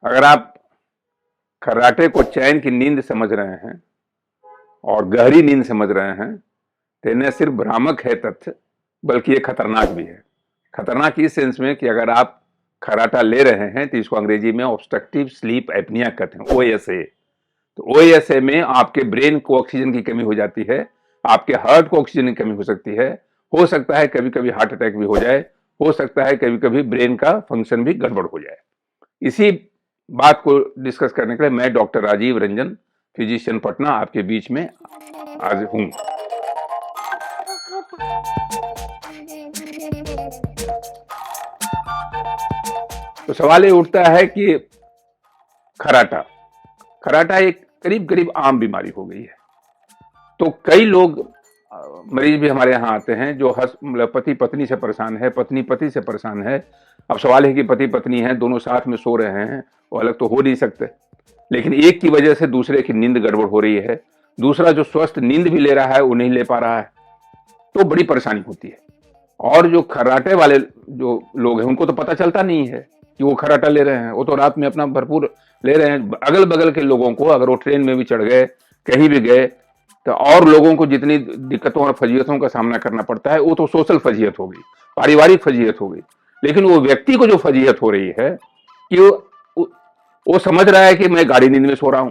अगर आप खर्राटे को चैन की नींद समझ रहे हैं और गहरी नींद समझ रहे हैं तो न सिर्फ भ्रामक है तथ्य, बल्कि ये खतरनाक भी है। खतरनाक इस सेंस में कि अगर आप खर्राटा ले रहे हैं तो इसको अंग्रेजी में ऑब्स्ट्रक्टिव स्लीप एपनिया कहते हैं, ओएसए। तो ओएसए में आपके ब्रेन को ऑक्सीजन की कमी हो जाती है, आपके हार्ट को ऑक्सीजन की कमी हो सकती है, हो सकता है कभी कभी हार्ट अटैक भी हो जाए, हो सकता है कभी कभी ब्रेन का फंक्शन भी गड़बड़ हो जाए। इसी बात को डिस्कस करने के लिए मैं डॉक्टर राजीव रंजन, फिजिशियन पटना, आपके बीच में आज हूं। तो सवाल ये उठता है कि खर्राटा खर्राटा एक करीब करीब आम बीमारी हो गई है। तो कई लोग मरीज भी हमारे यहाँ आते हैं जो मतलब पति पत्नी से परेशान है, पत्नी पति से परेशान है। अब सवाल है कि पति पत्नी हैं, दोनों साथ में सो रहे हैं, वो अलग तो हो नहीं सकते, लेकिन एक की वजह से दूसरे की नींद गड़बड़ हो रही है, दूसरा जो स्वस्थ नींद भी ले रहा है वो नहीं ले पा रहा है, तो बड़ी परेशानी होती है। और जो खर्राटे वाले जो लोग हैं उनको तो पता चलता नहीं है कि वो खर्राटा ले रहे हैं, वो तो रात में अपना भरपूर ले रहे हैं। अगल बगल के लोगों को, अगर वो ट्रेन में भी चढ़ गए, कहीं भी गए, तो और लोगों को जितनी दिक्कतों और फजीयतों का सामना करना पड़ता है वो तो सोशल फजीयत हो गई, पारिवारिक फजीयत हो गई। लेकिन वो व्यक्ति को जो फजीयत हो रही है कि वो समझ रहा है कि मैं गाड़ी नींद में सो रहा हूं,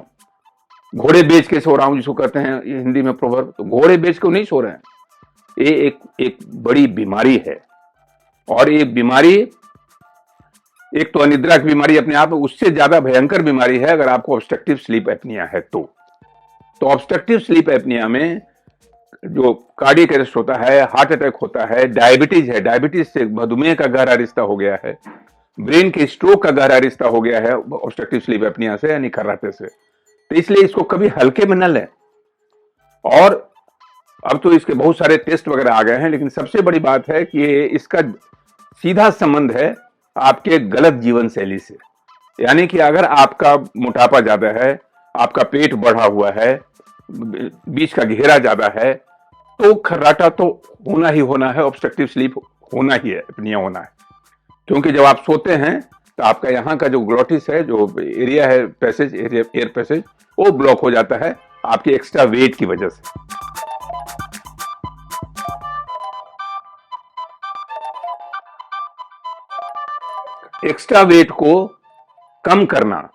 घोड़े बेच के सो रहा हूं, जिसको कहते हैं हिंदी में प्रोवर्ब। तो घोड़े बेच के नहीं सो रहे हैं। ये एक बड़ी बीमारी है। और ये बीमारी एक तो अनिद्रा की बीमारी अपने आप में, उससे ज्यादा भयंकर बीमारी है अगर आपको ऑब्स्ट्रक्टिव स्लीप एपनिया है तो ऑब्स्ट्रक्टिव स्लीप एपनिया में जो कार्डियक अरेस्ट होता है, हार्ट अटैक होता है, डायबिटीज है, डायबिटीज से मधुमेह का गहरा रिश्ता हो गया है, ब्रेन के स्ट्रोक का गहरा रिश्ता हो गया है ऑब्स्ट्रक्टिव स्लीप एपनिया से, यानी खर्राटे से। तो इसलिए इसको कभी हल्के में न लें। और अब तो इसके बहुत सारे टेस्ट वगैरह आ गए हैं, लेकिन सबसे बड़ी बात है कि इसका सीधा संबंध है आपके गलत जीवन शैली से। यानी कि अगर आपका मोटापा ज्यादा है, आपका पेट बढ़ा हुआ है, बीच का घेरा ज्यादा है, तो खर्राटा तो होना ही होना है, ऑब्स्ट्रक्टिव स्लीप होना ही है, एपनिया होना है। क्योंकि जब आप सोते हैं तो आपका यहाँ का जो ग्लोटिस है, जो एरिया है पैसेज, एयर पैसेज, वो ब्लॉक हो जाता है आपके एक्स्ट्रा वेट की वजह से। एक्स्ट्रा वेट को कम करना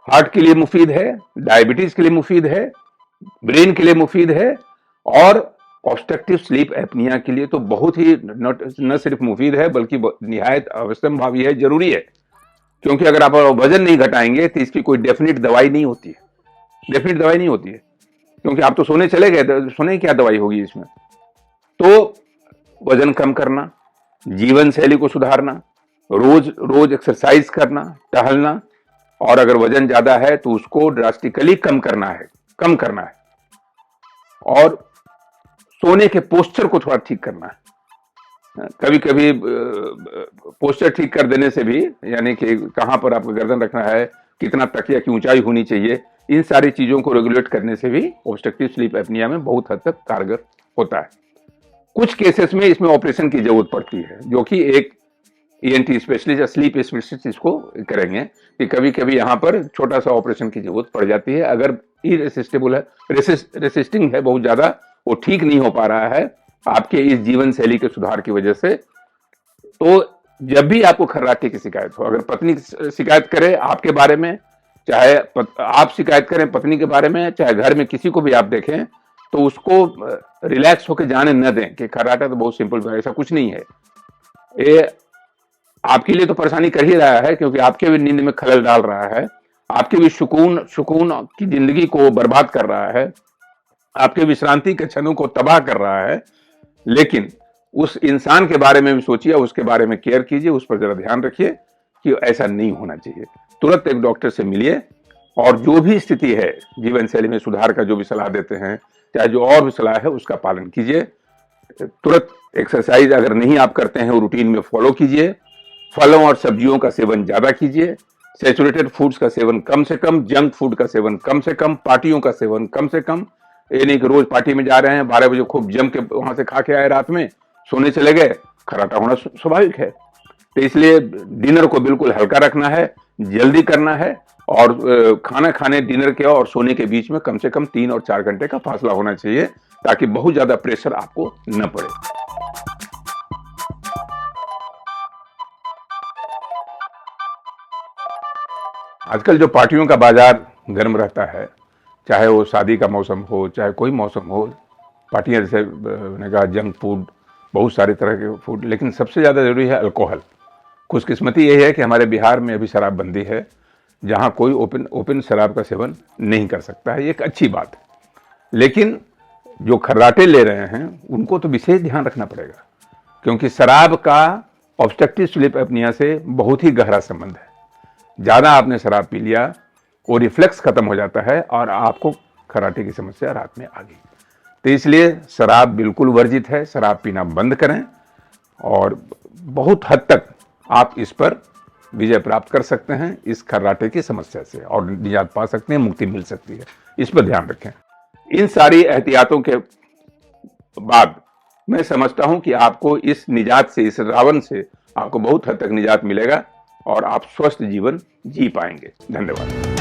हार्ट के लिए मुफीद है, डायबिटीज के लिए मुफीद है, ब्रेन के लिए मुफीद है, और ऑब्स्ट्रक्टिव स्लीप एपनिया के लिए तो बहुत ही न सिर्फ मुफीद है बल्कि निहायत अवश्यंभावी है, जरूरी है। क्योंकि अगर आप वजन नहीं घटाएंगे तो इसकी कोई डेफिनेट दवाई नहीं होती है, डेफिनेट दवाई नहीं होती है। क्योंकि आप तो सोने चले गए, सोने की क्या दवाई होगी इसमें। तो वजन कम करना, जीवन शैली को सुधारना, रोज रोज एक्सरसाइज करना, टहलना, और अगर वजन ज्यादा है तो उसको ड्रास्टिकली कम करना है। और सोने के पोस्चर को थोड़ा ठीक करना है। कभी कभी पोस्चर ठीक कर देने से भी, यानी कि कहां पर आपको गर्दन रखना है, कितना तकिया की ऊंचाई होनी चाहिए, इन सारी चीजों को रेगुलेट करने से भी ऑब्स्ट्रक्टिव स्लीप एपनिया में बहुत हद तक कारगर होता है। कुछ केसेस में इसमें ऑपरेशन की जरूरत पड़ती है, जो कि एक ईएनटी स्पेशलिस्ट या स्लीप स्पेशलिस्ट इसको करेंगे कि कभी कभी यहाँ पर छोटा सा ऑपरेशन की जरूरत पड़ जाती है। अगर इरेसिस्टेबल है, रेसिस्टिंग है बहुत ज्यादा, वो ठीक नहीं हो पा रहा है आपके इस जीवन शैली के सुधार की वजह से। तो जब भी आपको खर्राटे की शिकायत हो, अगर पत्नी शिकायत करे आपके बारे में, चाहे आप शिकायत करें पत्नी के बारे में, चाहे घर में किसी को भी आप देखें, तो उसको रिलैक्स होकर जाने न दें कि खर्राटा तो बहुत सिंपल, ऐसा कुछ नहीं है। ये आपके लिए तो परेशानी कर ही रहा है, क्योंकि आपके भी नींद में खलल डाल रहा है, आपके भी सुकून की जिंदगी को बर्बाद कर रहा है, आपके विश्रांति के क्षणों को तबाह कर रहा है। लेकिन उस इंसान के बारे में भी सोचिए, उसके बारे में केयर कीजिए, उस पर जरा ध्यान रखिए कि ऐसा नहीं होना चाहिए। तुरंत एक डॉक्टर से मिलिए, और जो भी स्थिति है जीवन शैली में सुधार का, जो भी सलाह देते हैं, चाहे जो और भी सलाह है, उसका पालन कीजिए। तुरंत एक्सरसाइज अगर नहीं आप करते हैं वो रूटीन में फॉलो कीजिए। फलों और सब्जियों का सेवन ज्यादा कीजिए, सैचुरेटेड फूड्स का सेवन कम से कम, जंक फूड का सेवन कम से कम, पार्टियों का सेवन कम से कम। ये नहीं कि रोज पार्टी में जा रहे हैं, 12 बजे खूब जम के वहां से खा के आए, रात में सोने चले गए, खर्राटा होना स्वाभाविक है। तो इसलिए डिनर को बिल्कुल हल्का रखना है, जल्दी करना है, और खाना खाने, डिनर के और सोने के बीच में कम से कम 3 और 4 घंटे का फासला होना चाहिए, ताकि बहुत ज्यादा प्रेशर आपको न पड़े। आजकल जो पार्टियों का बाजार गर्म रहता है, चाहे वो शादी का मौसम हो, चाहे कोई मौसम हो, पार्टियां जैसे मैंने कहा जंक फूड, बहुत सारे तरह के फूड, लेकिन सबसे ज़्यादा ज़रूरी है अल्कोहल। खुशकिस्मती यही है कि हमारे बिहार में अभी शराबबंदी है, जहाँ कोई ओपन शराब का सेवन नहीं कर सकता है, ये एक अच्छी बात है। लेकिन जो खर्राटे ले रहे हैं उनको तो विशेष ध्यान रखना पड़ेगा, क्योंकि शराब का ऑब्स्ट्रक्टिव स्लीप एपनिया से बहुत ही गहरा संबंध है। ज़्यादा आपने शराब पी लिया, वो रिफ्लेक्स खत्म हो जाता है और आपको खर्राटे की समस्या रात में आ गई। तो इसलिए शराब बिल्कुल वर्जित है, शराब पीना बंद करें, और बहुत हद तक आप इस पर विजय प्राप्त कर सकते हैं, इस खर्राटे की समस्या से, और निजात पा सकते हैं, मुक्ति मिल सकती है। इस पर ध्यान रखें। इन सारी एहतियातों के बाद मैं समझता हूं कि आपको इस निजात से, इस रावण से आपको बहुत हद तक निजात मिलेगा और आप स्वस्थ जीवन जी पाएंगे। धन्यवाद।